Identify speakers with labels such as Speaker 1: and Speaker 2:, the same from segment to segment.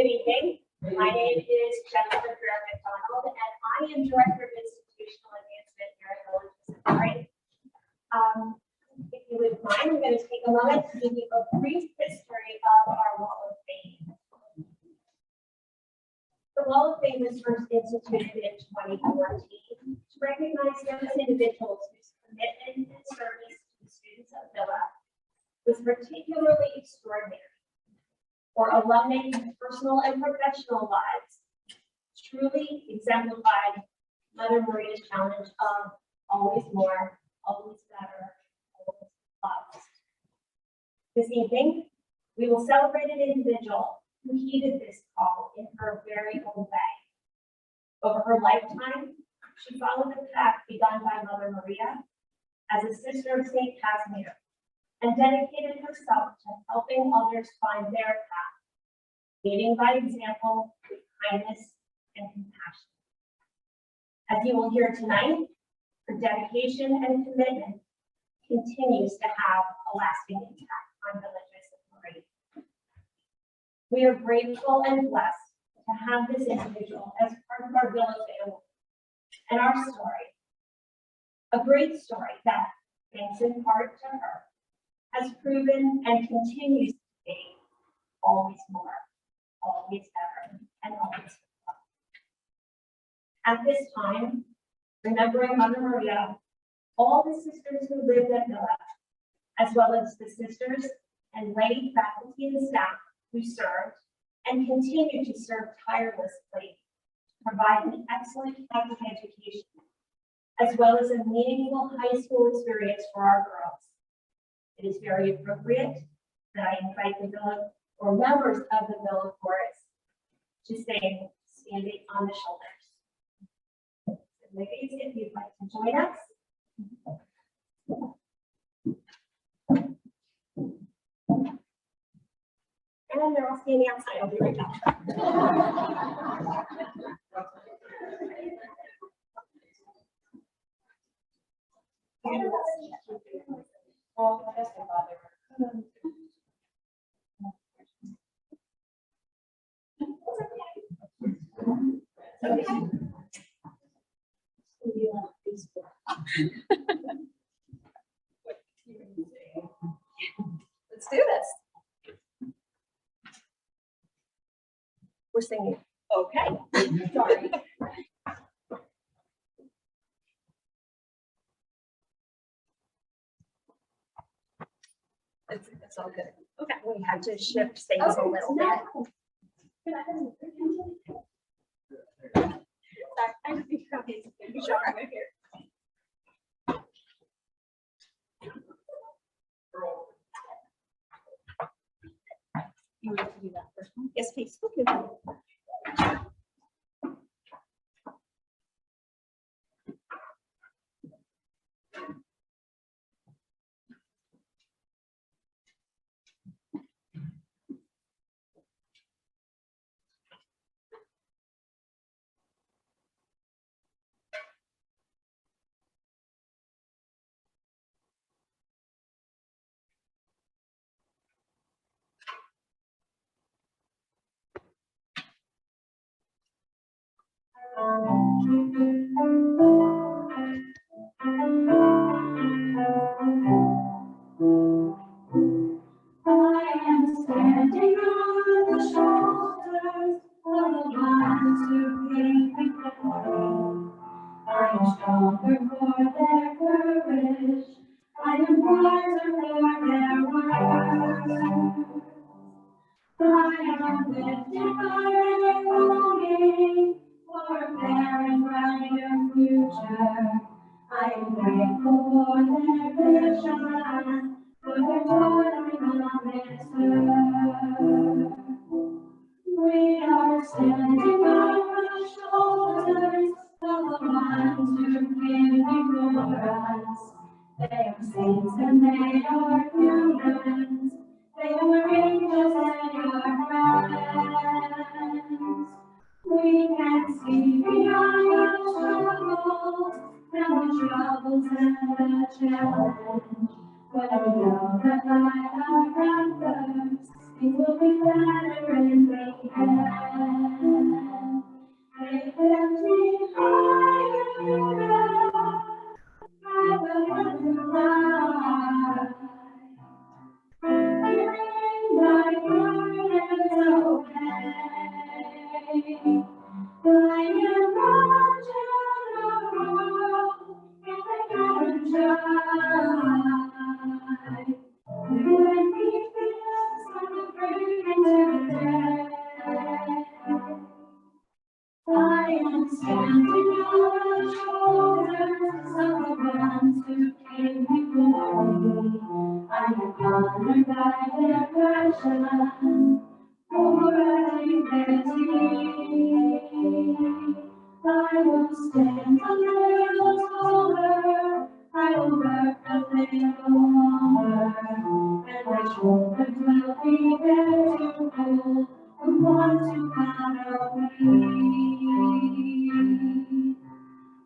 Speaker 1: Good evening. My name is Jennifer McDonald, and I am Director of Institutional Advancement here at Village Pacific. If you would mind, I'm going to take a moment to give you a brief history of our Wall of Fame. The Wall of Fame was first instituted in 2014 to recognize those individuals whose commitment and service to the students of Villa was particularly extraordinary, or alumni whose personal and professional lives truly exemplified Mother Maria's challenge of always more, always better, always plus. This evening, we will celebrate an individual who heeded this call in her very own way. Over her lifetime, she followed the path begun by Mother Maria as a sister of St. Casimir and dedicated herself to helping others find their path, leading by example with kindness and compassion. As you will hear tonight, her dedication and commitment continues to have a lasting impact on Village Pacific. We are grateful and blessed to have this individual as part of our Villa family and our story. A great story that, thanks in part to her, has proven and continues to be always more, always better, and always better. At this time, remembering Mother Maria, all the sisters who lived at Villa, as well as the sisters and lay faculty and staff who served and continue to serve tirelessly to provide an excellent Catholic education, as well as a meaningful high school experience for our girls. It is very appropriate that I invite the Villa or members of the Villa Chorus to sing Standing on the Shoulders. So ladies, if you'd like to join us. And they're all standing outside. I'll be right back. Oh, I guess I thought they were. Let's do this. We're singing. Okay. Sorry. It's all good. Okay. We had to shift things a little bit. Sure. You want to do that first one? Yes, please. Okay. better and make it lift me higher up. I will fly. Carrying my burdens away. I am not alone if I don't try. You make me feel celebrating today. I am standing on the shoulders of the ones who came before me. I am honored by their passion for our dignity. I will stand a little taller. I will work a little longer, and my shoulders will be there to hold the ones who honor me.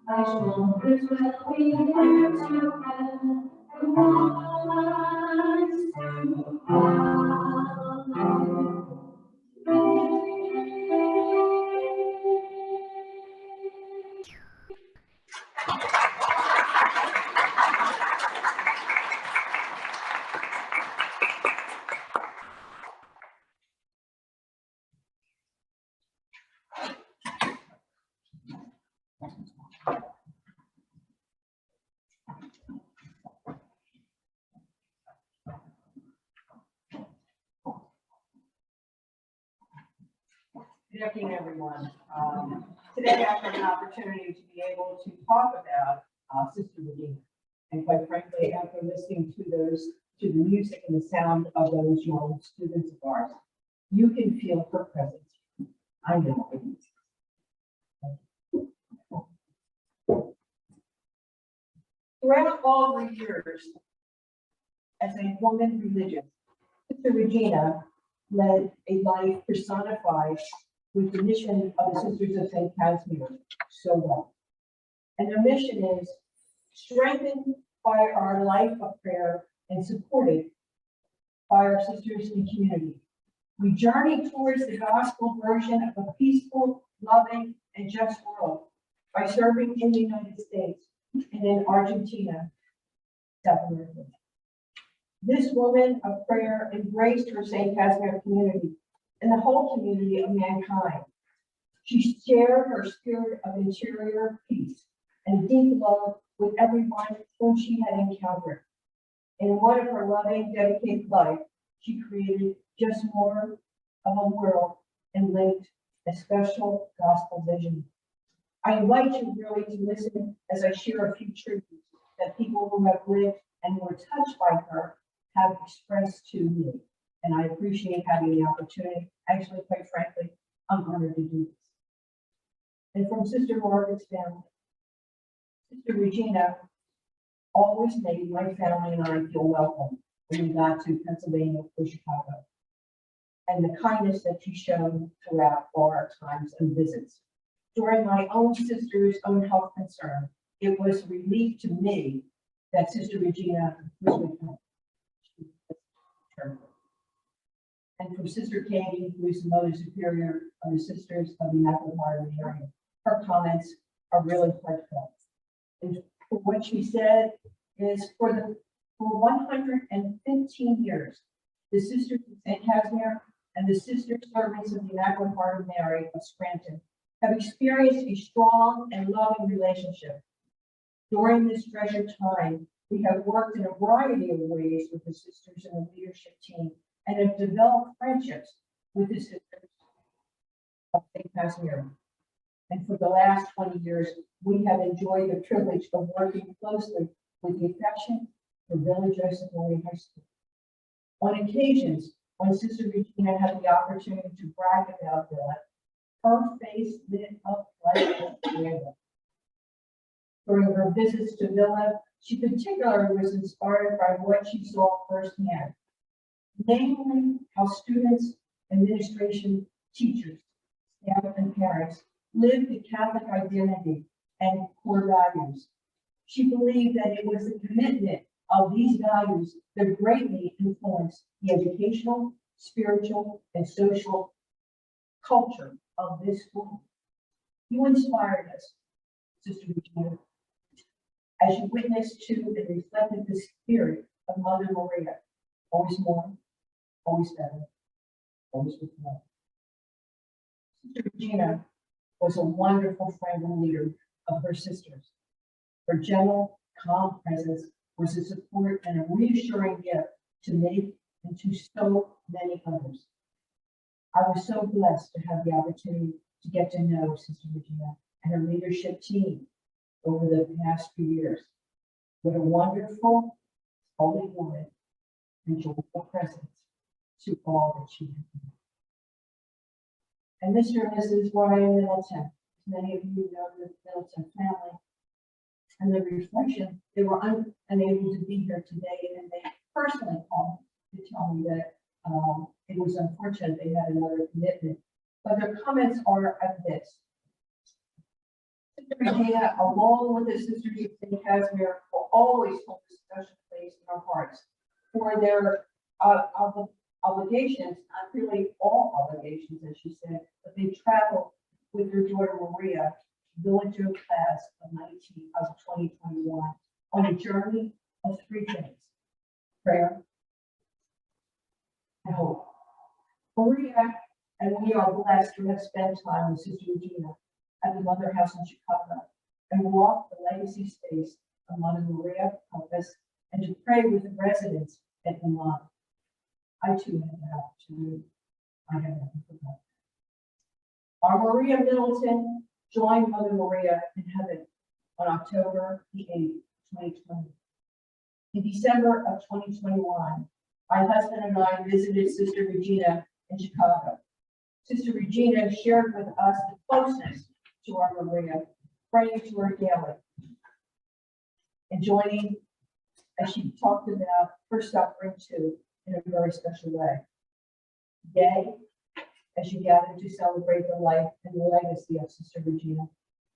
Speaker 1: My shoulders will be there to hold the ones who follow me.
Speaker 2: Good afternoon, everyone. Today I have an opportunity to be able to talk about Sister Regina. And quite frankly, after listening to the music and the sound of those young students of ours, you can feel her presence. I know it is. Throughout all the years, as a woman religious, Sister Regina led a life personified with the mission of the Sisters of St. Casimir so well. And their mission is strengthened by our life of prayer and supported by our sisters in community. We journey towards the gospel version of a peaceful, loving, and just world by serving in the United States and in Argentina, South America. This woman of prayer embraced her St. Casimir community and the whole community of mankind. She shared her spirit of interior peace and deep love with everyone whom she had encountered. In one of her loving, dedicated life, she created just more of a world and linked a special gospel vision. I invite you really to listen as I share a few truths that people who have lived and were touched by her have expressed to me. And I appreciate having the opportunity. Actually, quite frankly, I'm honored to do this. And from Sister Margaret's family, Sister Regina always made my family and I feel welcome when we got to Pennsylvania or Chicago, and the kindness that she showed throughout all our times and visits. During my own sister's own health concern, it was a relief to me that Sister Regina was with her. And from Sister Katie, who is the Mother Superior of the Sisters of the Immaculate Heart of Mary, her comments are really heartfelt. And for what she said is, for 115 years, the Sisters of St. Casimir and the Sister Servants of the Immaculate Heart of Mary of Scranton have experienced a strong and loving relationship. During this treasured time, we have worked in a variety of ways with the sisters and the leadership team and have developed friendships with the Sisters of St. Casimir. And for the last 20 years, we have enjoyed the privilege of working closely with the affection for Village Joseph Marie High School. On occasions, when Sister Regina had the opportunity to brag about Villa, her face lit up like a candle. During her visits to Villa, she particularly was inspired by what she saw firsthand, namely how students, administration, teachers, staff, and parents lived the Catholic identity and core values. She believed that it was the commitment of these values that greatly influenced the educational spiritual, and social culture of this school. You inspired us, Sister Regina, as you witnessed to and reflected the spirit of Mother Maria, always more, always better, always with love. Sister Regina was a wonderful friend and leader of her sisters. Her gentle, calm presence was a support and a reassuring gift to me and to so many others. I was so blessed to have the opportunity to get to know Sister Regina and her leadership team over the past few years. What a wonderful, holy woman and joyful presence to all that she had been. And Mr. and Mrs. Ryan Middleton, many of you know the Middleton family, and the reflection, they were unable to be here today, and they personally called to tell me that it was unfortunate they had another commitment. But their comments are of this. Sister Regina, along with the Sisters of St. Casimir, will always hold a special place in our hearts for their obligations, not really all obligations, as she said, but they travel with their daughter Maria, village of class of 2021, on a journey of 3 things: prayer and hope. Maria and we are blessed to have spent time with Sister Regina at the Mother House in Chicago and walk the legacy space of Mother Maria Compass and to pray with the residents at Milan. I too had that opportunity. I have never forgotten. Our Maria Middleton joined Mother Maria in heaven on October the 8th, 2020. In December of 2021, my husband and I visited Sister Regina in Chicago. Sister Regina shared with us the closeness to our Maria, praying to her daily, and joining as she talked about her suffering too in a very special way. Today, as you gather to celebrate the life and the legacy of Sister Regina,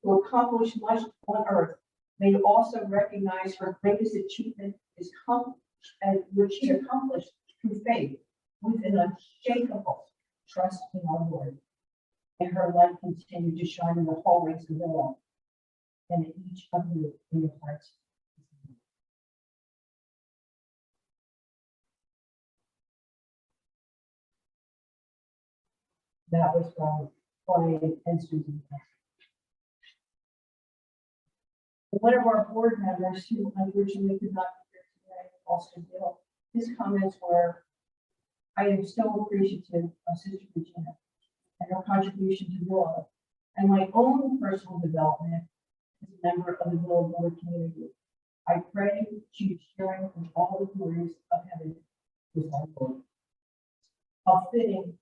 Speaker 2: who accomplished much on earth, may also recognize her greatest achievement is which she accomplished through faith with an unshakable trust in our Lord. And her light continue to shine in the hallways of Villa and in each of you in your hearts. That was from Brian and Susan. One of our board members who unfortunately could not be here today, Austin Bill, his comments were, I am so appreciative of Sister Regina and her contribution to Villa and my own personal development as a member of the Villa board community. I pray she is sharing in all the glories of heaven with our Lord. How fitting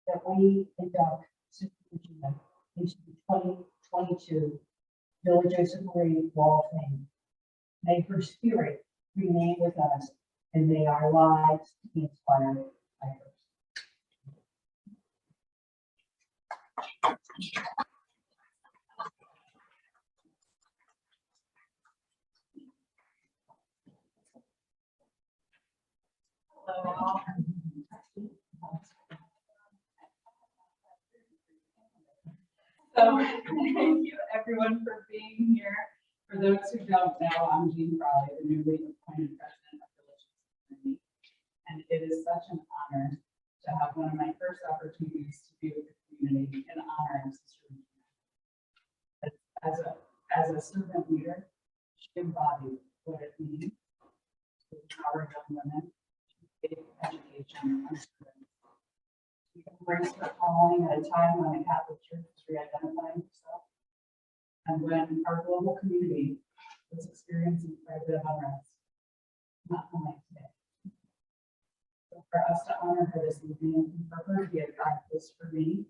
Speaker 2: that we induct Sister Regina into the 2022 Villa Joseph Marie Wall of Fame. May her spirit remain with us, and may our lives be inspired by hers.
Speaker 3: So thank you everyone for being here. For those who don't know, I'm Jean Crowley, the newly appointed president of Village Community. And it is such an honor to have one of my first opportunities to be with the community in honor of Sister Regina. As a servant leader, she embodied what it means to empower young women, to education, and service. She embraced her calling at a time when the Catholic Church was re-identifying herself, and when our global community was experiencing quite a bit of unrest, not unlike today. So for us to honor her this evening, and for her to be a guidepost for me,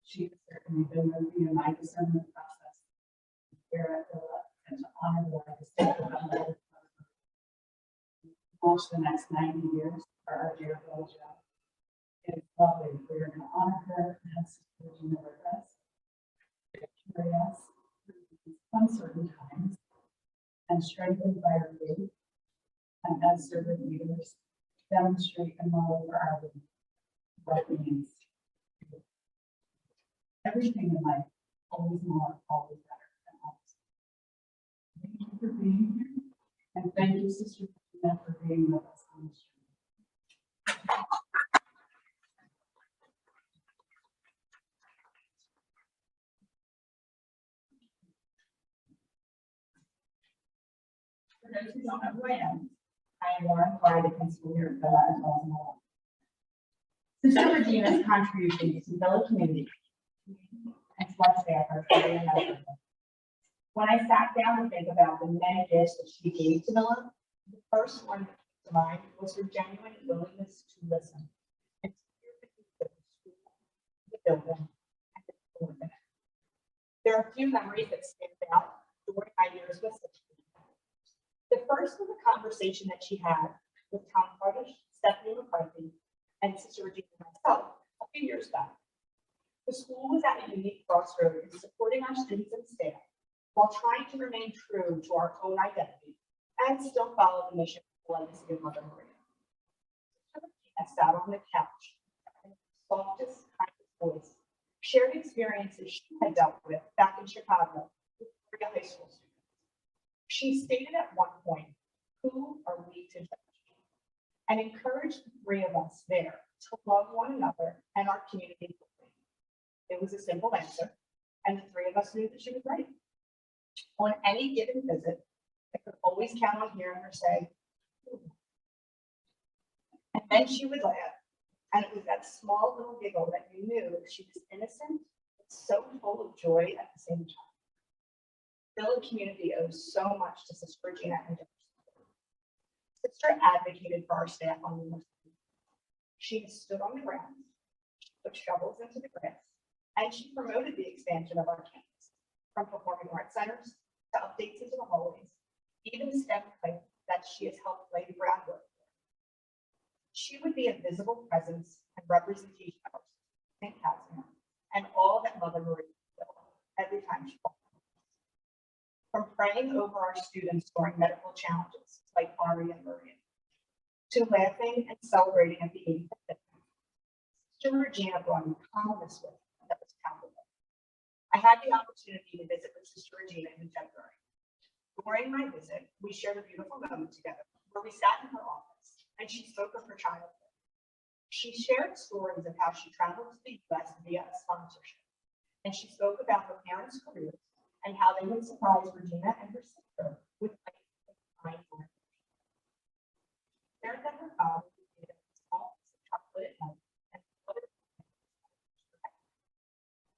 Speaker 3: she has certainly been with me in my discernment process here at Villa, and to honor the legacy of the launch the next 90 years for our dear Village. It's lovely. We're going to honor her and have Sister Regina with us, carry us through these uncertain times, and strengthened by her faith, and as servant leaders, demonstrate and model for our leaders. what it means. Everything in life, always more, always better, and always. Thank you for being here, and thank you, Sister Regina, for being with us on this journey. For those who don't know who I am Lauren Clyde, the principal here at Villa as well as Noah. Sister Regina's contributions to Villa community and to our staff are truly immeasurable. When I sat down to think about the many gifts that she gave to Villa, the first one that came to mind was her genuine willingness to listen and to hear the needs of the school, the building, and the people within it. There are a few memories that stand out during my years with Sister Regina. The first was a conversation that she had with Tom Cardish, Stephanie McCarthy, and Sister Regina and myself a few years back. The school was at a unique crossroad in supporting our students and staff while trying to remain true to our own identity and still follow the mission of the legacy of Mother Maria. Sister Regina sat on the couch in the softest, kindest voice, shared experiences she had dealt with back in Chicago with Maria high school students. She stated at one point, "Who are we to judge?" and encouraged the three of us there to love one another and our community. It was a simple answer, and the three of us knew that she was right. On any given visit, I could always count on hearing her say, "Ooh." And then she would laugh, and it was that small little giggle that you knew she was innocent, but so full of joy at the same time. Villa community owes so much to Sister Regina and her support. Sister advocated for our staff on numerous occasions. She stood on the ground, she put shovels into the grass, and she promoted the expansion of our campus, from performing arts centers to updates into the hallways, even STEM play that she has helped lay the groundwork for. She would be a visible presence and representation of our St. Casimir and all that Mother Maria did every time she called. From praying over our students during medical challenges like Ari and Maria, to laughing and celebrating at the 85th birthday, Sister Regina brought a calmness with her that was palpable. I had the opportunity to visit with Sister Regina in February. During my visit, we shared a beautiful moment together where we sat in her office and she spoke of her childhood. She shared stories of how she traveled to the US via a sponsorship, and she spoke about her parents' careers and how they would surprise Regina and her sister with fine wine. Shared that her father would give a small piece of chocolate at night and put it in her bag.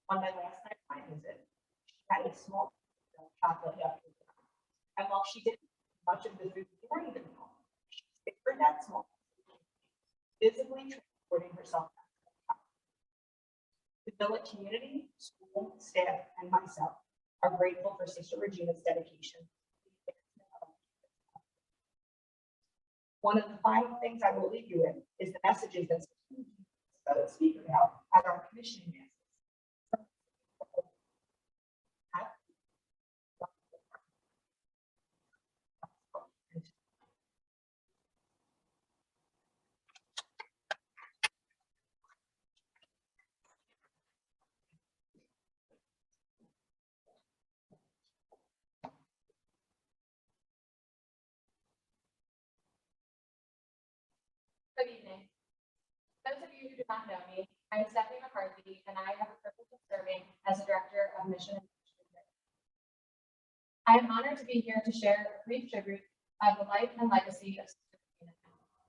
Speaker 3: On my last night of my visit, she had a small piece of chocolate left with her. And while she didn't eat much of the food during the meal, she favored that small piece, visibly transporting herself back to the house. The Villa community, school, staff, and myself are grateful for Sister Regina's dedication. One of the final things I will leave you with is the messages that Sister Regina speak about at our commissioning masses.
Speaker 4: Good evening. Those of you who do not know me, I'm Stephanie McCarthy, and I have the privilege of serving as the Director of Mission and Ministry. I am honored to be here to share a brief tribute of the life and legacy of Sister Regina,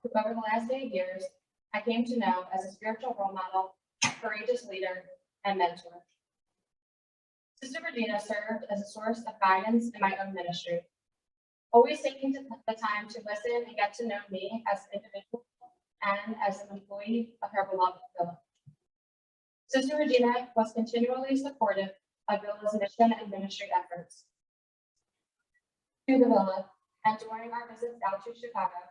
Speaker 4: who over the last 8 years I came to know as a spiritual role model, courageous leader, and mentor. Sister Regina served as a source of guidance in my own ministry, always taking the time to listen and get to know me as an individual and as an employee of her beloved Villa. Sister Regina was continually supportive of Villa's mission and ministry efforts. To the Villa, and during our visits out to Chicago,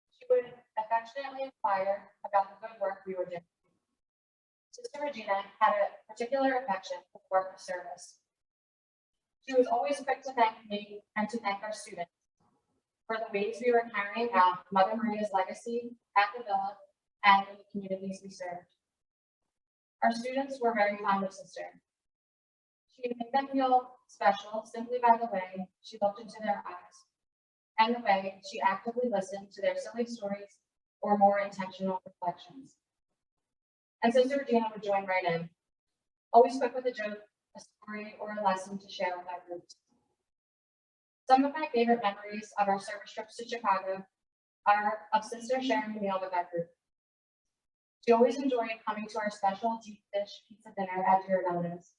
Speaker 4: she would affectionately inquire about the good work we were doing. Sister Regina had a particular affection for the work of service. She was always quick to thank me and to thank our students for the ways we were carrying out Mother Maria's legacy at the Villa and in the communities we served. Our students were very fond of Sister. She made them feel special simply by the way she looked into their eyes and the way she actively listened to their silly stories or more intentional reflections. And Sister Regina would join right in, always quick with a joke, a story, or a lesson to share with our groups. Some of my favorite memories of our service trips to Chicago are of Sister sharing a meal with our group. She always enjoyed coming to our special deep dish pizza dinner at Giordano's.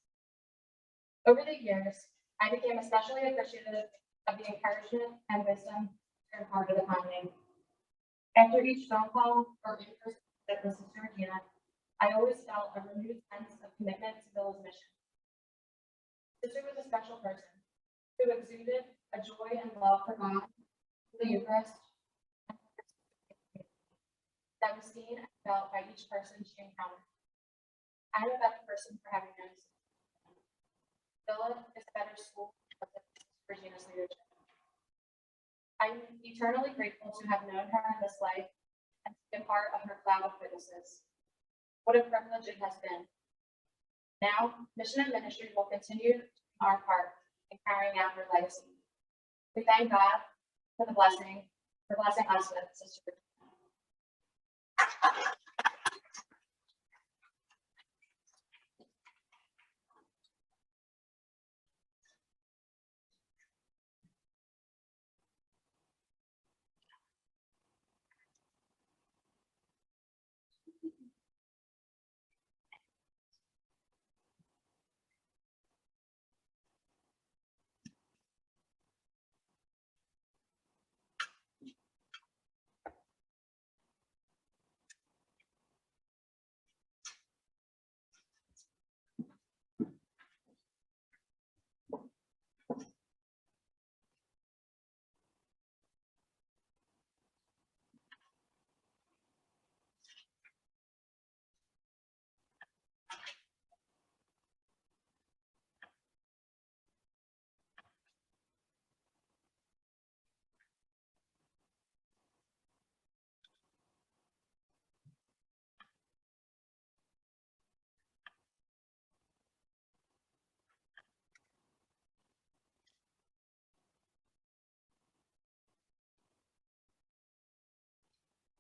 Speaker 4: Over the years, I became especially appreciative of the encouragement and wisdom she imparted upon me. After each phone call or in-person visit with Sister Regina, I always felt a renewed sense of commitment to Villa's mission. Sister was a special person who exuded a joy and love for God, the Eucharist, that was seen and felt by each person she encountered. I'm a better person for having known Sister. Villa is a better school because of Regina's leadership. I'm eternally grateful to have known her in this life and to be a part of her cloud of witnesses. What a privilege it has been. Now, mission and ministry will continue our part in carrying out her legacy. We thank God for blessing us with Sister Regina.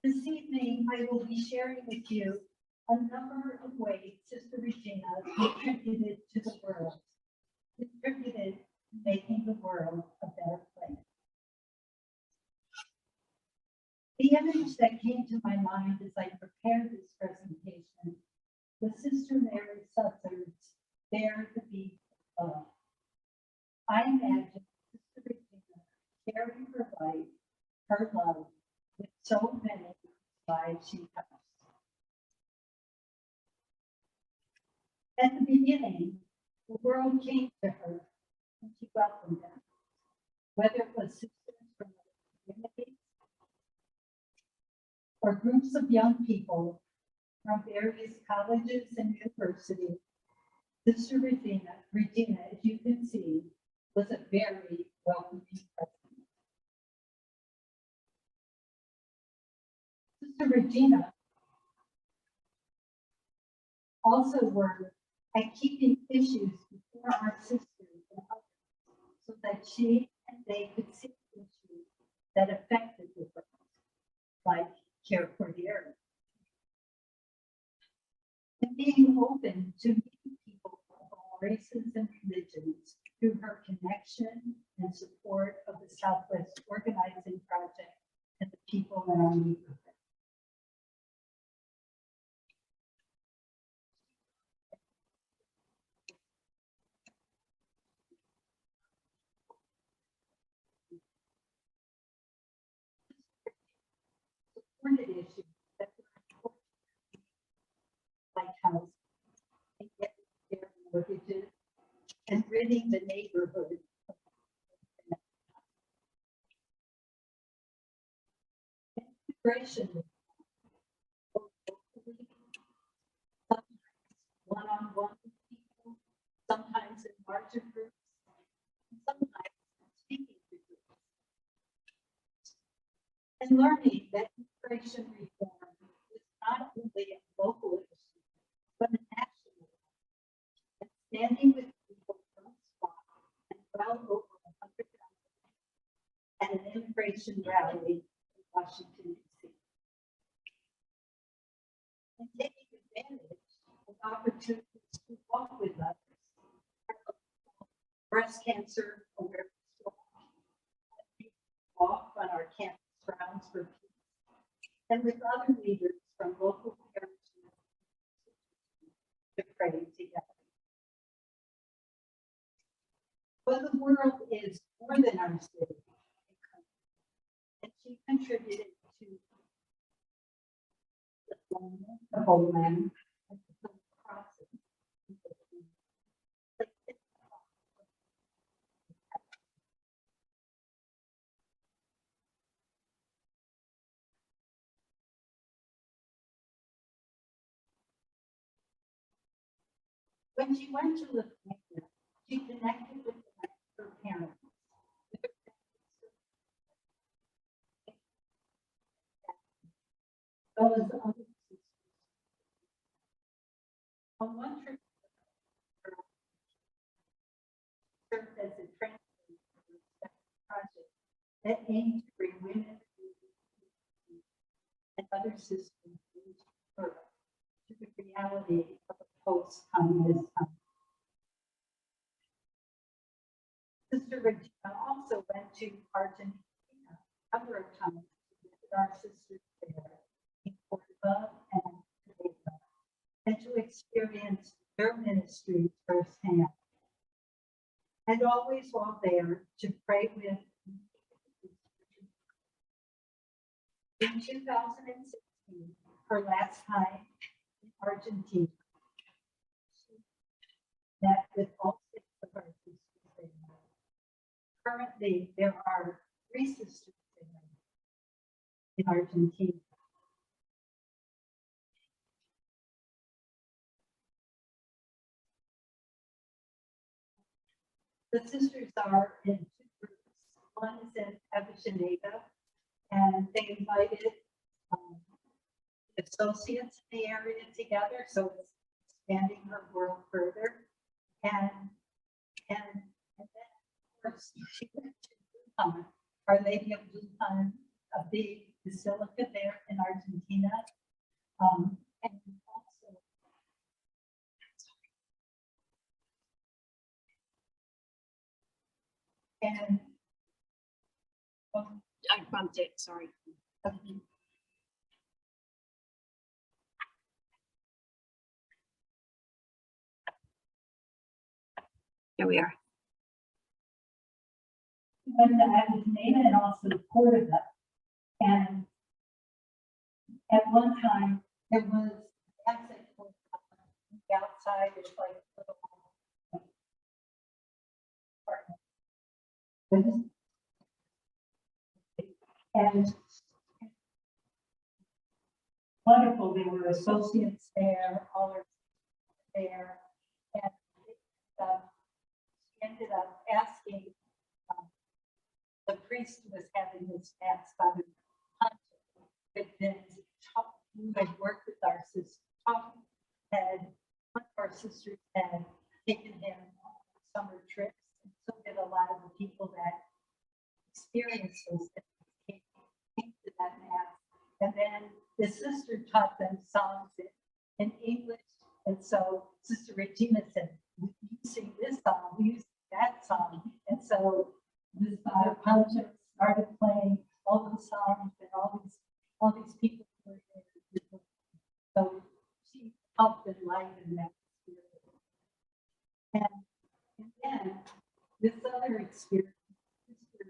Speaker 5: This evening, I will be sharing with you a number of ways Sister Regina contributed to the world, contributed to making the world a better place. The image that came to my mind as I prepared this presentation was Sister Mary Sussard's Bear the Beast of Love. I imagine Sister Regina sharing her life, her love, with so many lives she touched. At the beginning, the world came to her and she welcomed them, whether it was sisters from other communities or groups of young people from various colleges and universities. Sister Regina, as you can see, was a very welcoming presence. Sister Regina also worked at keeping issues before our sisters and others so that she and they could see issues that affected the world, like care for the earth. And being open to meeting people of all races and religions through her connection and support of the Southwest Organizing Project and the people in our neighborhood. Supported issues that were important, like housing, and getting their mortgages, and ridding the neighborhood of integration, both locally, sometimes one-on-one with people, sometimes in larger groups, and sometimes speaking to groups. And learning that immigration reform is not local issues, but a national one. And standing with people from the spot and well over 100,000 at an immigration rally in Washington, D.C. And taking advantage of opportunities to walk with others. Breast cancer awareness walk on our campus grounds for peace, and with other leaders from local parishes to pray together. But the world is more than our city and country, and she contributed to the homeland and the process. When she went to Lithuania, she connected with her parents. Those other sisters. On one trip, served as a translator for a project that aimed to bring women and other systems into Europe to the reality of a post-communist country. Sister Regina also went to Argentina a number of times to visit our sisters there in Cordoba and Jamaica, and to experience their ministries firsthand. And always while there to pray with. In 2016, her last time in Argentina, she met with all 6 of our sisters there. Currently, there are 3 sisters there in Argentina. The sisters are in 2 groups. One is in Avellaneda, and they invited associates in the area together, so it's expanding her world further. And then, of course, she went to Luján, Our Lady of Luján, a big basilica there in Argentina, and also. And
Speaker 6: I bumped it, sorry. Here we are.
Speaker 5: Went to Avellaneda and also Cordoba. And at one time, there was access for the outside, there's like a little apartment. And wonderful, there were associates there, all are there, and she ended up asking the priest who was having his mass, Father Hunter, but then who had worked with our sister, had one of our sisters had taken him on summer trips, and so did a lot of the people that experienced this came to that mass. And then the sister taught them songs in English, and so Sister Regina said, "We sing this song, we use that song," and so this Father Hunter started playing all the songs, and all these people were there. So she helped enliven that experience. And then this other experience, Sister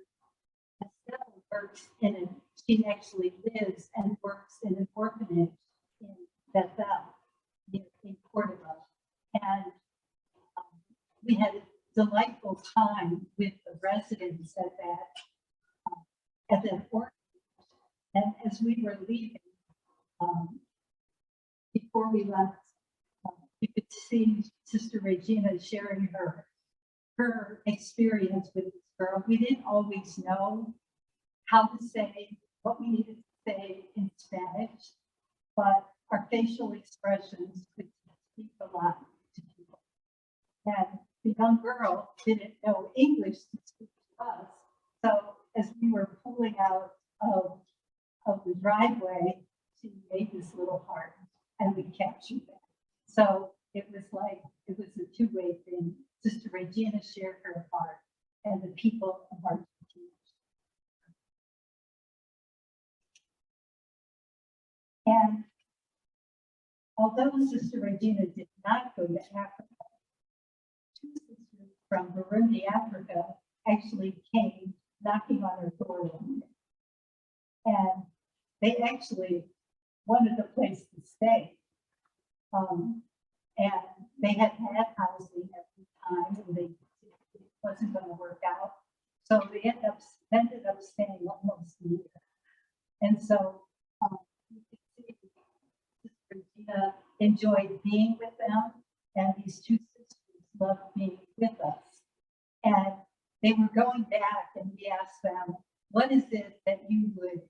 Speaker 5: Estelle works in it. She actually lives and works in an orphanage in Bethel, in Cordoba. And we had a delightful time with the residents at that orphanage. And as we were leaving, before we left, you could see Sister Regina sharing her experience with this girl. We didn't always know how to say what we needed to say in Spanish, but our facial expressions could speak a lot to people. And the young girl didn't know English to speak to us. So as we were pulling out of the driveway, she made this little heart and we captured that. So it was a two-way thing. Sister Regina shared her heart and the people of Argentina. And although Sister Regina did not go to Africa, two sisters from Burundi, Africa, actually came knocking on her door one day. And they actually wanted a place to stay. And they had had housing at the time, and it wasn't going to work out. So they ended up staying almost a year. And so you can see Sister Regina enjoyed being with them, and these two sisters loved being with us. And they were going back, and we asked them, what is it that you would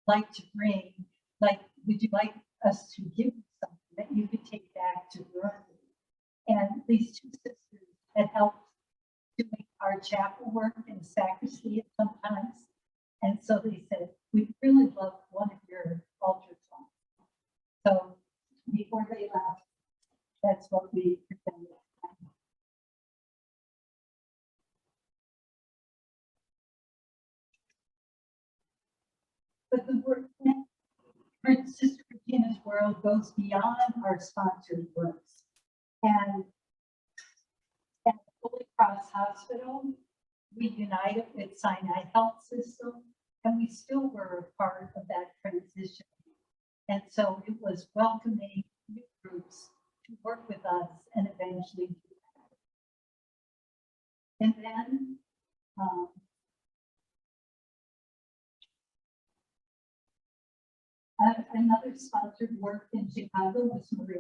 Speaker 5: like to bring? Like, would you like us to give you something that you could take back to Burundi? And these two sisters had helped doing our chapel work in sacristy sometimes. And so they said, we'd really love one of your altar songs. So before they left, that's what we presented. But the work, Sister Regina's world goes beyond our sponsored works. And at Holy Cross Hospital, we united with Sinai Health System, and we still were a part of that transition. And so it was welcoming new groups to work with us and eventually do that. And then another sponsored work in Chicago was Maria.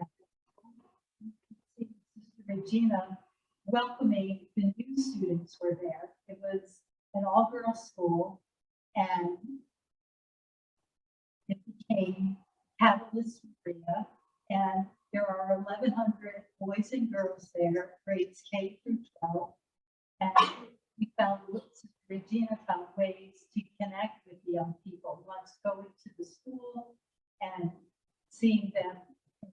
Speaker 5: Sister Regina welcoming the new students were there. It was an all-girls school, and it became Catalyst Maria, and there are 1,100 boys and girls there, grades K through 12, and we found, Sister Regina found ways to connect with the young people, once going to the school and seeing them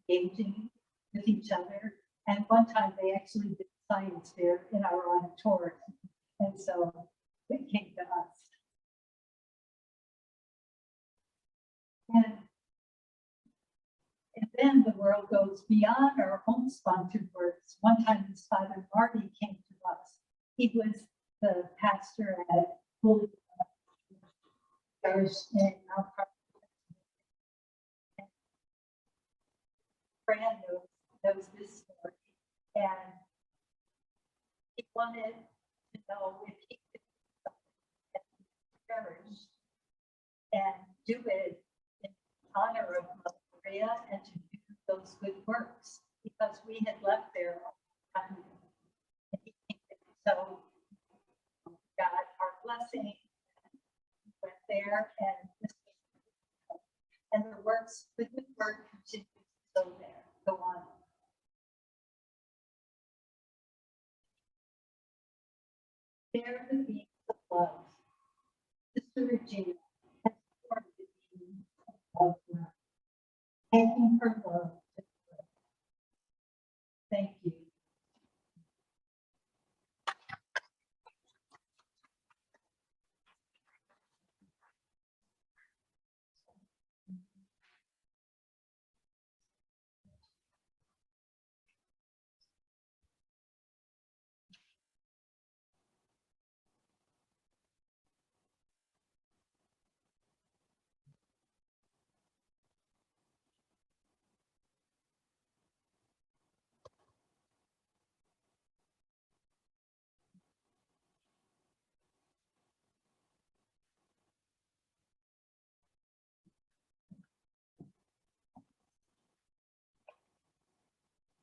Speaker 5: engaging with each other. And one time they actually did science fair in our auditorium. And so they came to us. And then the world goes beyond our own sponsored works. One time this Father Marty came to us. He was the pastor at Holy Parish in Mount Carmel. Fran knows this story. And he wanted to know if he could do something at the parish and do it in honor of Mother Maria and to do those good works, because we had left there all the time. So we got our blessing, went there, and the works, the good work continues to go on. Share the beams of love. Sister Regina has formed the beams of love for us, taking her love to her. Thank you.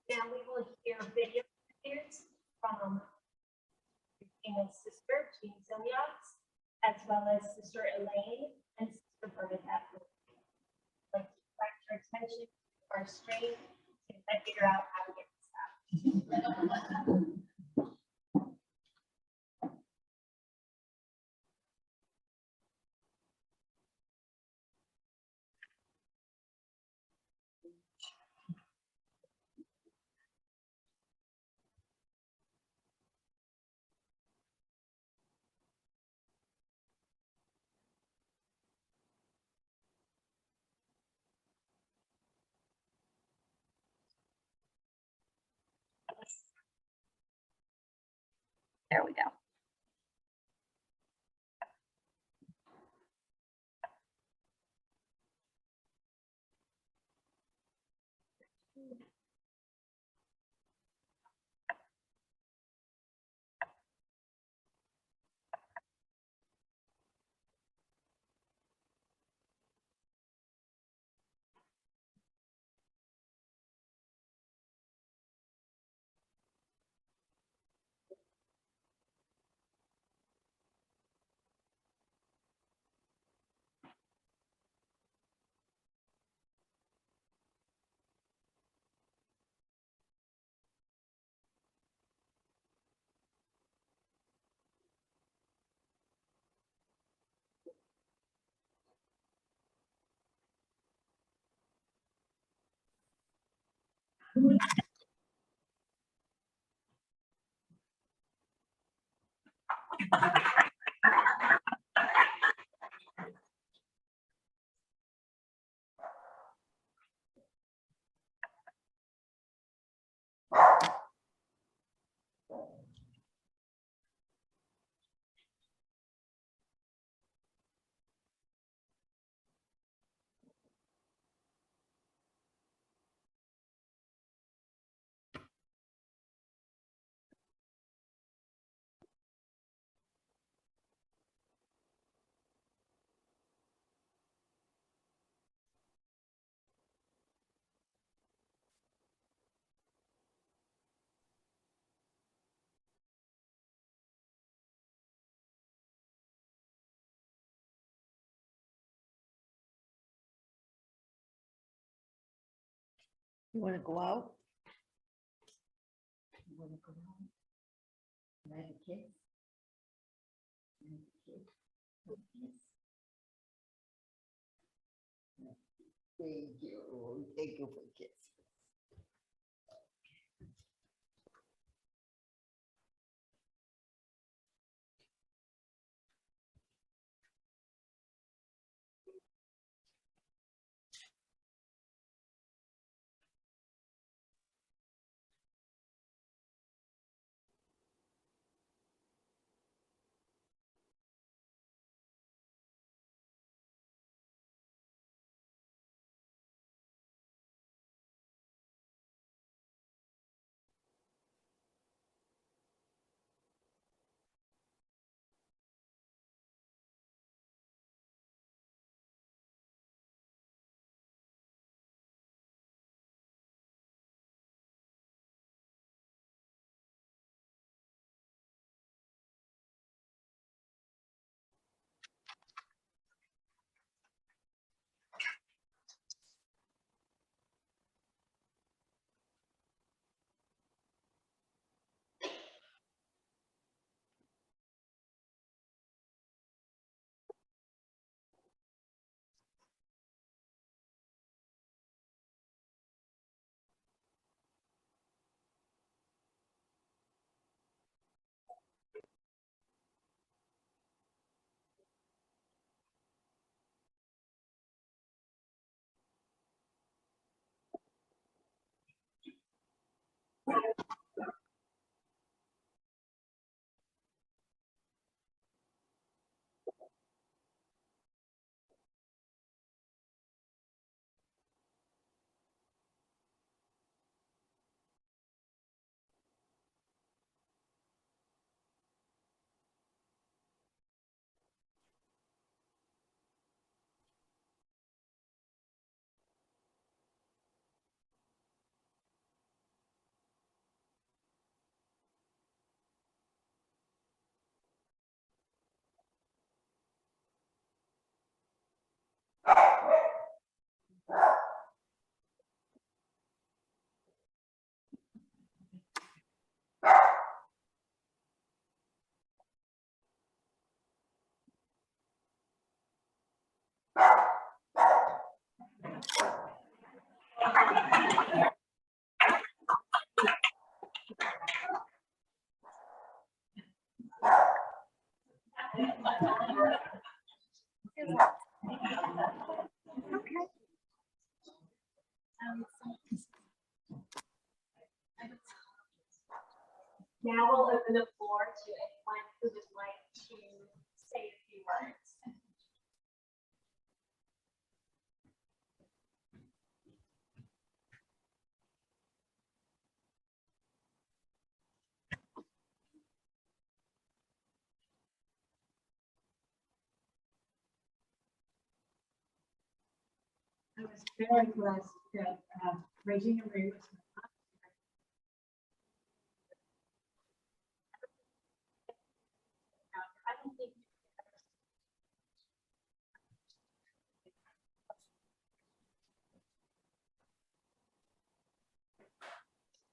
Speaker 1: Now we will hear video clips from Regina's sister, Jean Zilias, as well as Sister Elaine and Sister Bernadette. Like to direct your attention to our screen, see if I figure out how to get this out.
Speaker 6: There we go.
Speaker 5: You want to go out? You want to go out? Let a kiss? Let a kiss? Let a kiss? Thank you. Thank you for kiss.
Speaker 1: Now we'll open the floor to anyone who would like to say a few words.
Speaker 5: I was very blessed that Regina Ray was my aunt.
Speaker 1: I don't think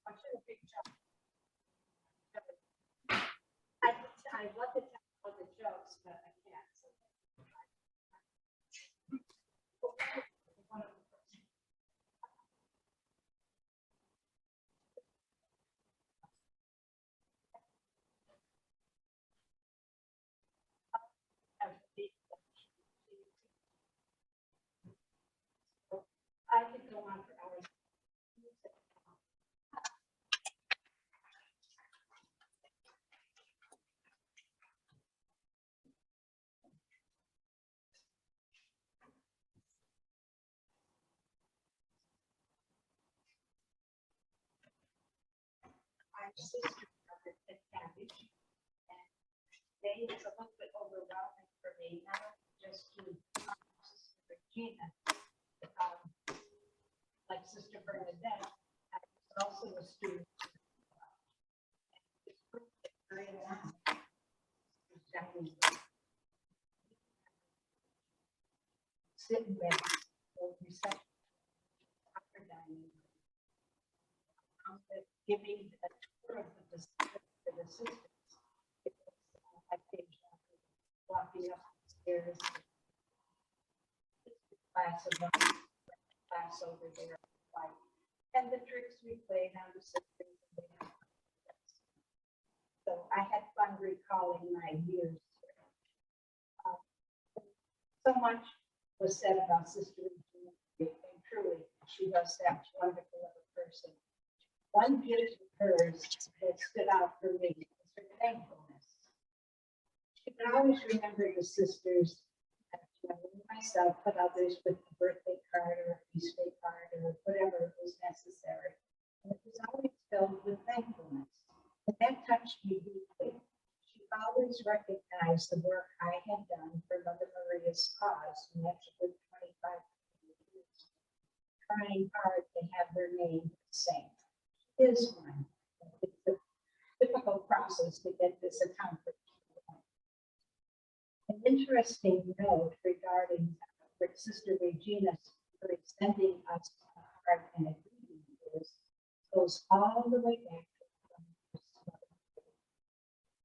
Speaker 1: I should have picked up. I'd love to tell all the jokes, but I can't. I could go on for hours. I'm sister at Cabbage, and they it's a little bit overwhelming for me, not just to Sister Regina, like Sister Bernadette, I was also a student. Very long. Sitting there, reception, after dining, giving a tour of the sisters. I paged walking up the stairs. Class over there, like, and the tricks we played on the sisters. So I had fun recalling my years. So much was said about Sister Regina, and truly, she was that wonderful of a person. One gift of hers that stood out for me was her thankfulness. She could always remember the sisters, myself, but others with a birthday card or a feast day card or whatever was necessary. And it was always filled with thankfulness. And that touched me deeply. She always recognized the work I had done for Mother Maria's cause, and that's a good 25 years, trying hard to have her name saint. Is one. It's a difficult process to get this accomplished. An interesting note regarding Sister Regina for sending us a card and a greeting goes all the way back to the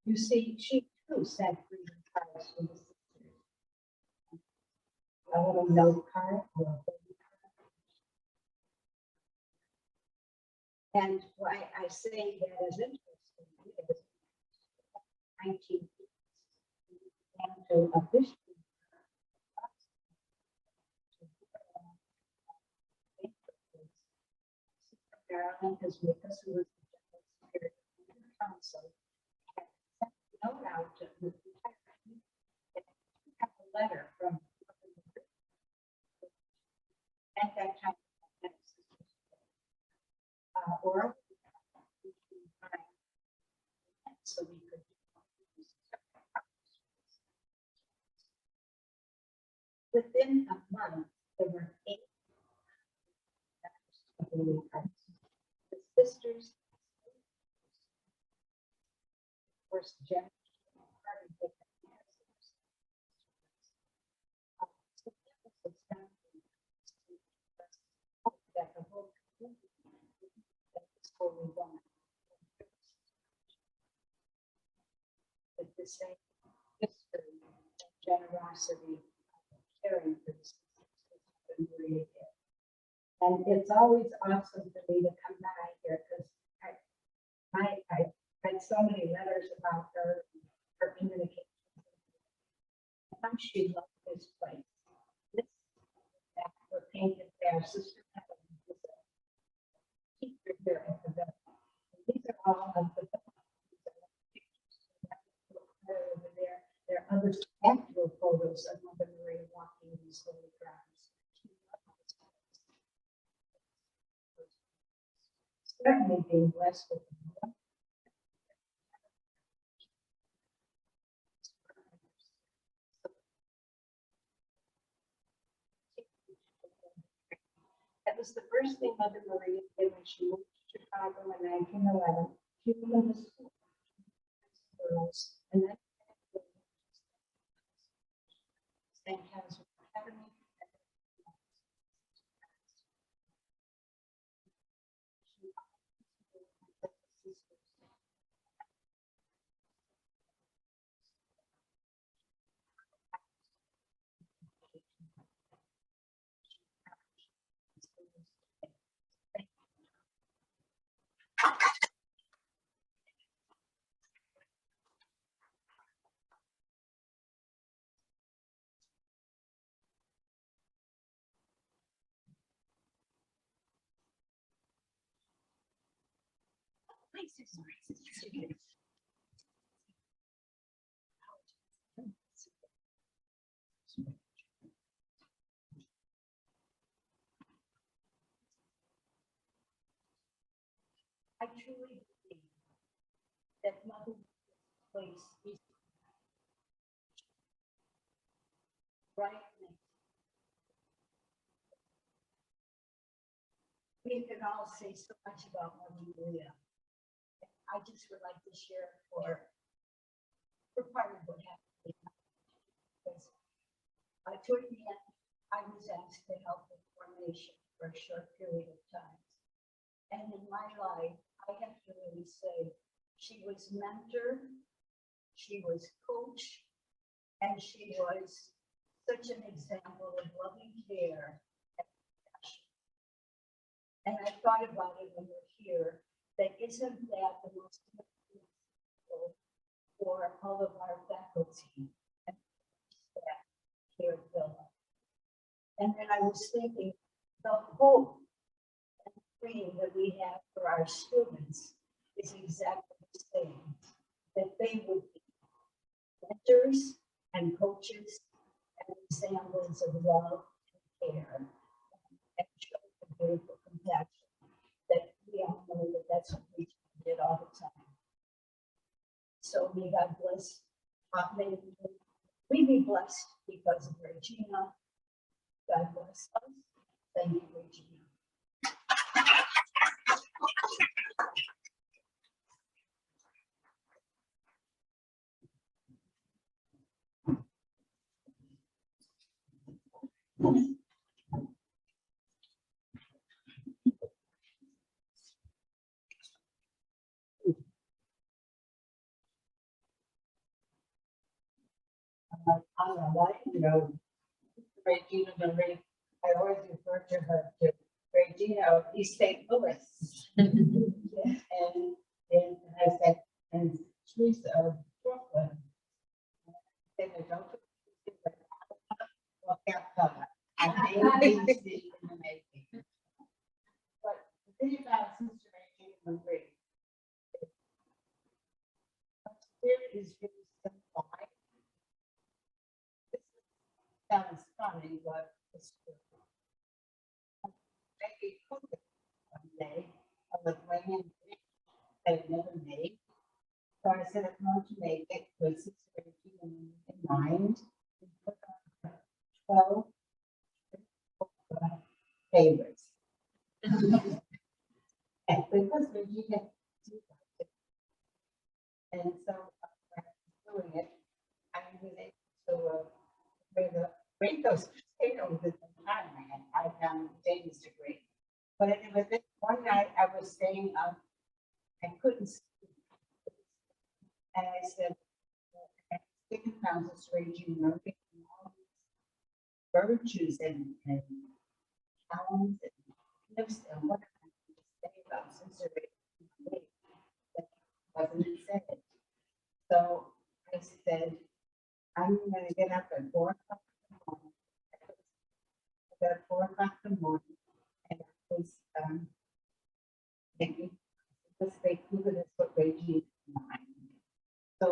Speaker 1: You see, she too sent greeting cards to the sisters. A little note card or a baby card. And why I say that is interesting is 19 and to officially Carolyn is with us, who was the general secretary of the council, had sent a note out to the have a letter from at that time or so we could within a month there were 8 the sisters was generally that the whole community that was totally wrong. With the same history and generosity caring for the sisters. And it's always awesome for me to come by here because I read so many letters about her communication. How she loved this place. This that were painted there, Sister Helen was a teacher here at the village. These are all of the
Speaker 2: family being blessed with a mother. That was the first thing Mother Maria did when she moved to Chicago in 1911. She opened a school for girls, and then St. Thomas Academy. I truly believe that Mother place is right next. We can all say so much about Mother Maria. I just would like to share for part of what happened. Because toward the end, I was asked to help with formation for a short period of time. And in my life, I have to really say, she was mentor, she was coach, and she was such an example of loving care and compassion. And I thought about it when we're here, that isn't that the most important thing for all of our faculty and staff here at Villa. And then I was thinking, the hope and dream that we have for our students is exactly the same, that they would be mentors and coaches and examples of love and care and show the beautiful compassion that we all know that that's what we did all the time. So may God bless, may we be blessed because of Regina. God bless us. Thank you, Regina.
Speaker 3: On the light, Regina Dubickas, I always refer to her to Regina of East St. Louis. and I said, and Teresa of Brooklyn. I said, don't look out, I made this decision in the making. But the thing about Sister Regina Dubickas, her spirit is really simple. Sounds funny, but it's true. Maybe cook it one day of a Lithuanian dish that I never made. So I said, I'm going to make it with Sister Regina in mind. And put on 12 favorites. And because Regina liked it. And so I was doing it, I was able to break those potatoes at the time. I found potatoes to grate. But it was this one night I was staying up, I couldn't sleep. And I said, I think about this Regina all these virtues and talents and gifts and what I could say about Sister Regina that wasn't said. So I said, I'm going to get up at 4 o'clock in the morning. I got 4 o'clock in the morning, and I was thinking, let's make this what Regina mind. So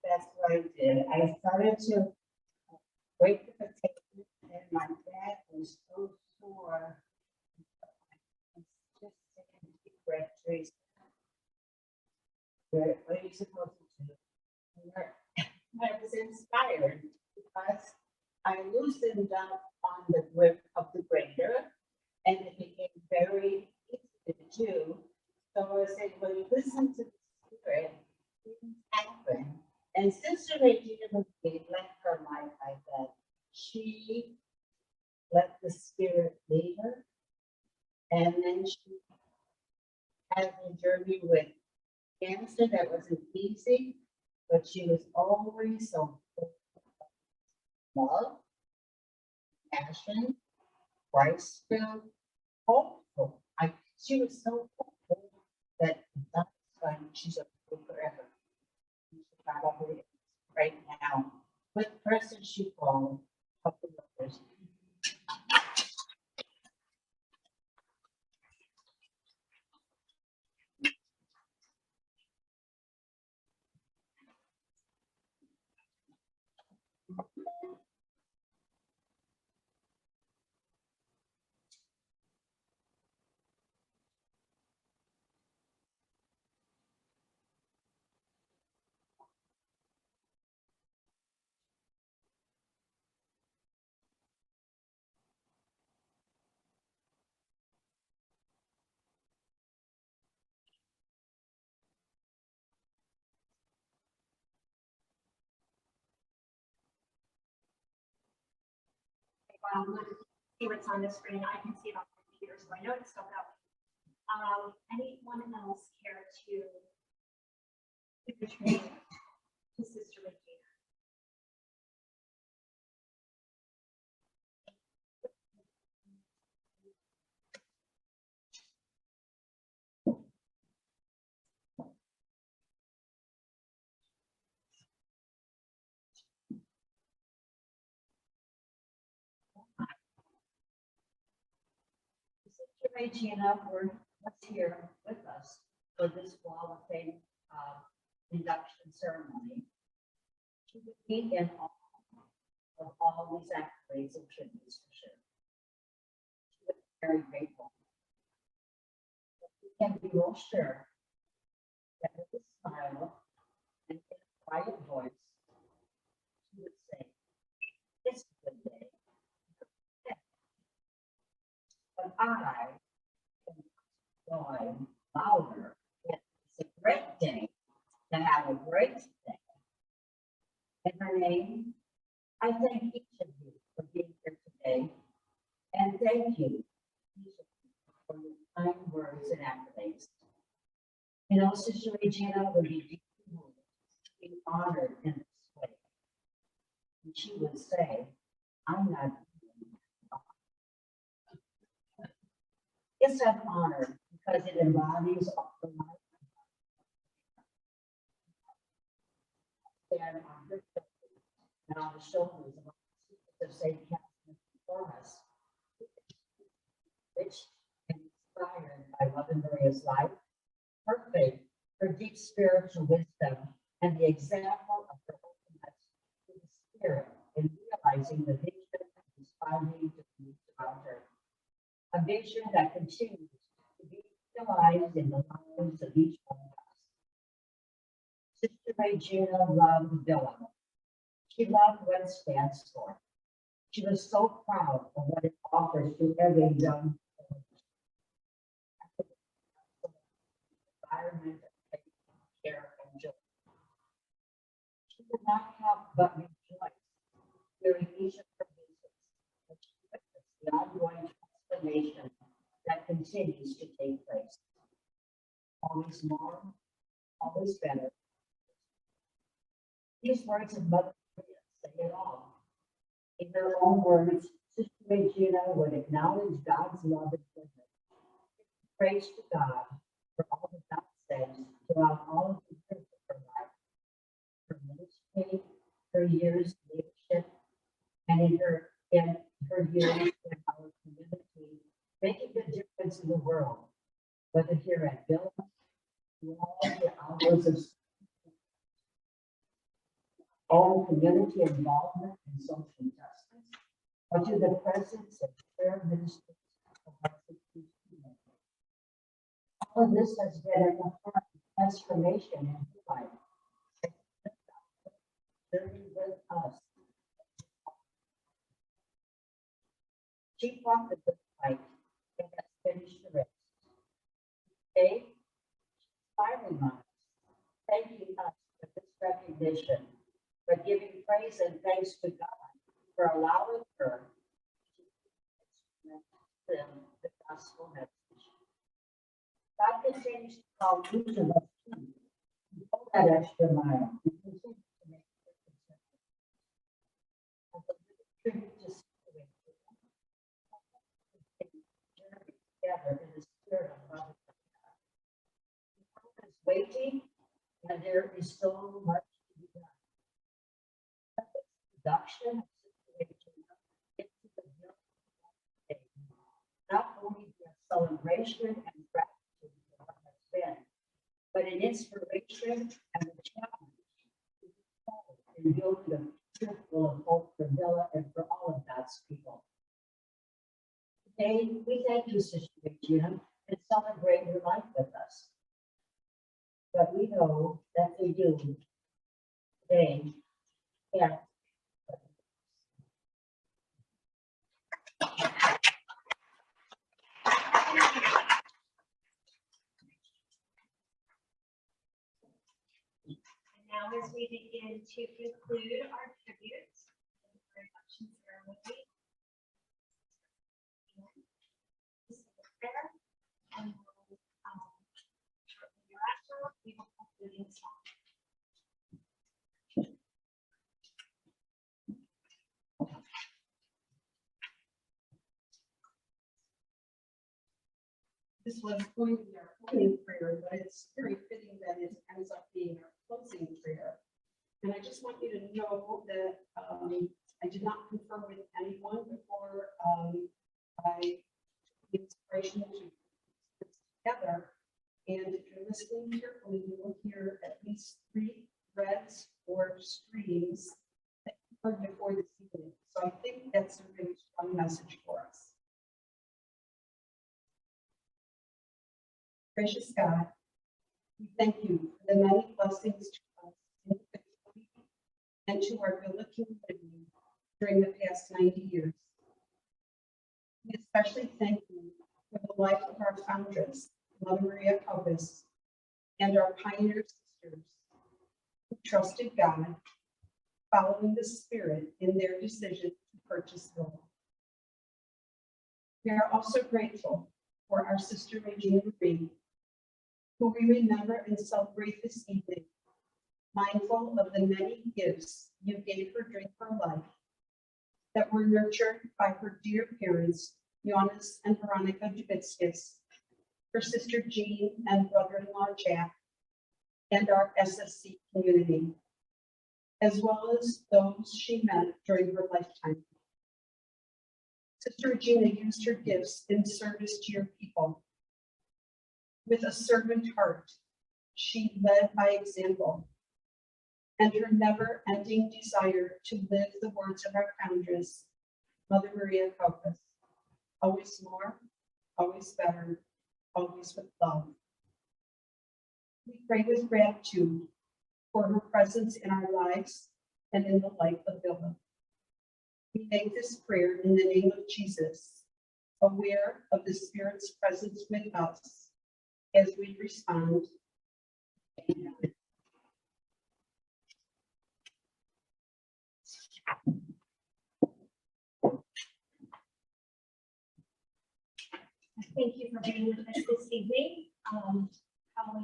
Speaker 3: that's what I did. I started to break the potatoes, and my back was so sore. I was just taking a deep breath
Speaker 7: Teresa. What are you supposed to do? I was inspired because I loosened up on the grip of the grader and it became very easy to do. So I said, well, you listen to the spirit, things happen. And Sister Regina left her life like that. She let the spirit lead her. And then she had a journey with cancer that wasn't easy, but she was always so full of love, passion, Christ-filled, hopeful. She was so hopeful that that's why she's a forever. She probably is right now. What person she called? Couple of others.
Speaker 1: See what's on the screen. I can see it on the computer, so I know it's still going. Anyone else care to give a tribute to Sister Regina?
Speaker 5: Sister Regina was here with us for this Wall of Fame induction ceremony. She would be in all these accolades and tributes for sure. She was very grateful. But we can be real sure that with a smile and in a quiet voice, she would say, "It's a good day." But I can joy louder. It's a great day to have a great day. In her name, I thank each of you for being here today. And thank you each of you for your kind words and accolades. You know, Sister Regina would be deeply moved to be honored in this way. And she would say, "I'm not even It's an honor because it embodies the life stand on her shoulders and on the shoulders of the St. Catherine before us, rich and inspired by Mother Maria's life, her faith, her deep spiritual wisdom, and the example of her openness to the Spirit in realizing the vision and responding to the needs around her. A vision that continues to be realized in the lives of each one of us. Sister Regina loved Villa. She loved what it stands for. She was so proud of what it offers to every young environment of care and joy. She could not help but rejoice during each of her visits, as she witnessed the ongoing transformation that continues to take place. Always more, always better. These words of Mother Maria say it all. In her own words, Sister Regina would acknowledge God's love and goodness. Praise to God for all that God says throughout all of the years of her life, her ministry, her years of leadership, and in her years in our community, making a difference in the world, whether here at Villa, through all the hours of all community involvement and social justice, or to the presence of prayer ministers of our community. All of this has been a transformation in her life. Serving with us. She fought the good fight and has finished the race. Today, she's smiling on us, thanking us for this recognition, for giving praise and thanks to God for allowing her to them the gospel message. God continues to call each of us to go that extra mile and continue to make a difference. As a little tribute to Spirit, journey together in the spirit of love. The world is waiting, and there is so much to be done. Production of situation into the real life. Not only be a celebration and gratitude for what has been, but an inspiration and a challenge to move forward in building a future full of hope for Villa and for all of God's people. Today, we thank you, Sister Regina, and celebrate your life with us. But we know that we do today can't.
Speaker 1: And now as we begin to conclude our tribute and our induction ceremony, this is a prayer, and shortly thereafter, we will conclude in song.
Speaker 3: This was going to be our opening prayer, but it's very fitting that it ends up being our closing prayer. And I just want you to know that I did not confirm with anyone before I took the inspiration to put this together. And if you're listening carefully, you will hear at least 3 reds or streams that you heard before this evening. So I think that's a really strong message for us. Gracious God, we thank you for the many blessings to us individually and to our Villa community during the past 90 years. We especially thank you for the life of our foundress, Mother Maria Copus, and our pioneer sisters who trusted God, following the Spirit in their decision to purchase Villa. We are also grateful for our sister Regina Dubickas, who we remember and celebrate this evening, mindful of the many gifts you gave her during her life that were nurtured by her dear parents, Jonas and Veronica Dubickas, her sister Jean and brother-in-law Jack, and our SSC community, as well as those she met during her lifetime. Sister Regina used her gifts in service to your people. With a servant heart, she led by example, and her never-ending desire to live the words of our foundress, Mother Maria Copus, always more, always better, always with love. We pray with gratitude for her presence in our lives and in the life of Villa. We make this prayer in the name of Jesus, aware of the Spirit's presence with us as we respond. Amen.
Speaker 1: Thank you for being with us this evening. Following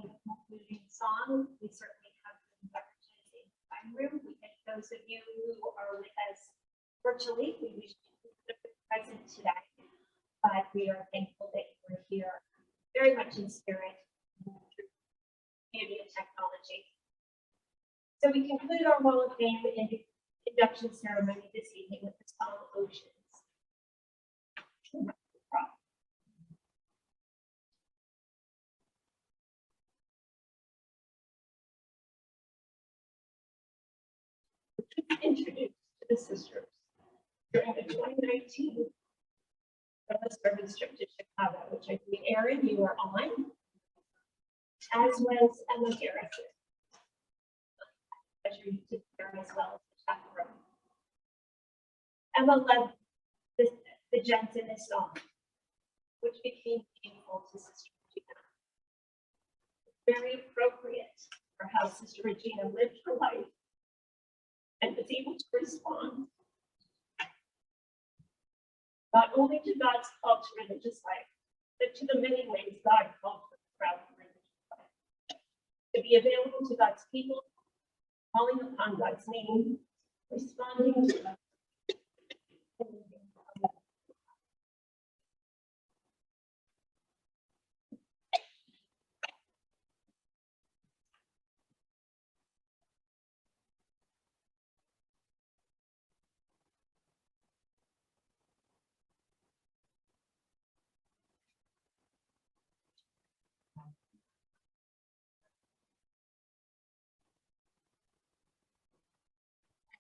Speaker 1: the concluding song, we certainly have been represented in the time room. We thank those of you who are with us virtually. We wish you could have been present today, but we are thankful that you are here very much in spirit through beauty of technology. So we conclude our Wall of Fame induction ceremony this evening with the song Oceans. Introduced to the sisters during the 2019 Service Trip to Chicago, which I think, Erin, you were on. as was Emma Garrison. Pleasure to serve as well as the chaperone. Emma led the Jensenist song, which became meaningful to Sister Regina. Very appropriate for how Sister Regina lived her life and was able to respond not only to God's call to religious life, but to the many ways God called her throughout her religious life. To be available to God's people, calling upon God's name, responding to God.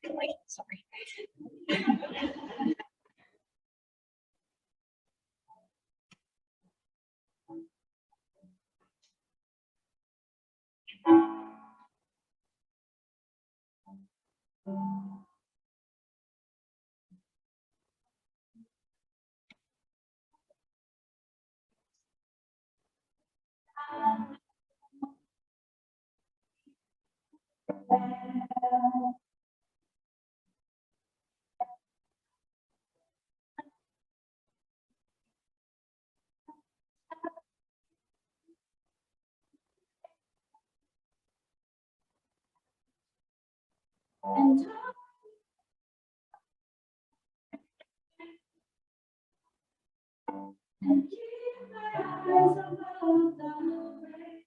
Speaker 6: Wait, sorry.
Speaker 1: And keep my eyes above the waves.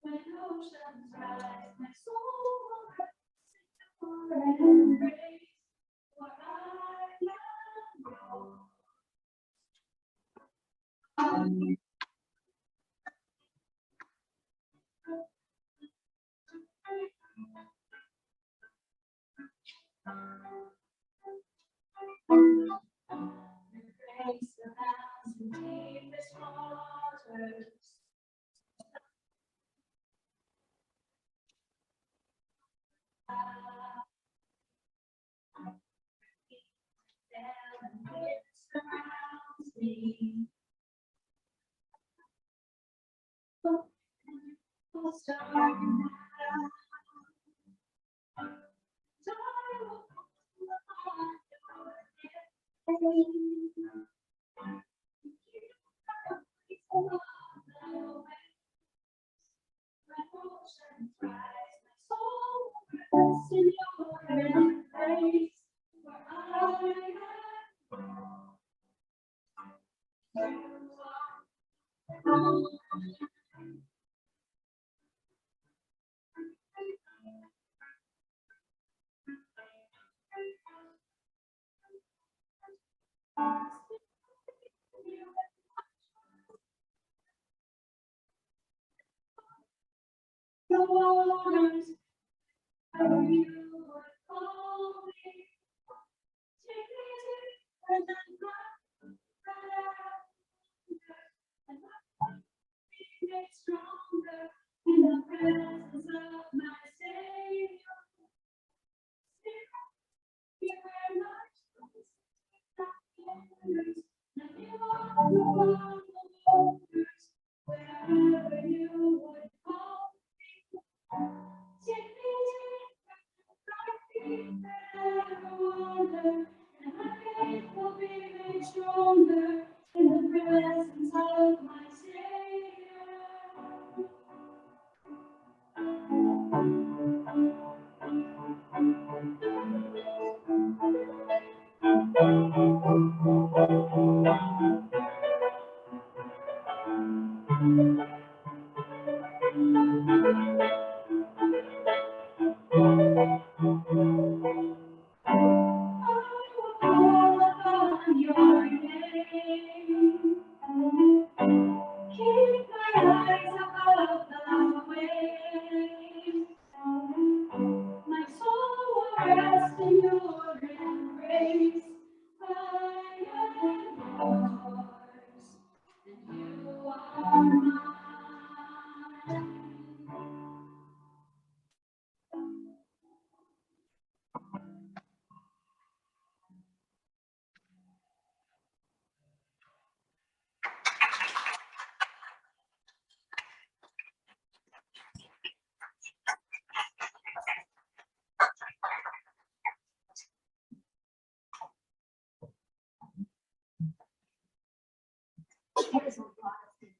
Speaker 1: When oceans rise, my soul will rest in your embrace. For I can go. Your grace surrounds the deepest waters. And it surrounds me. Oh, star now. The waters, how you would call me, take me deeper than and be made stronger in the presence of my Savior. Here where my trust let me walk along the waters, wherever you would call me. Take me deeper than ever wander, and my faith will be made stronger in the presence of my Savior. There's a lot of things.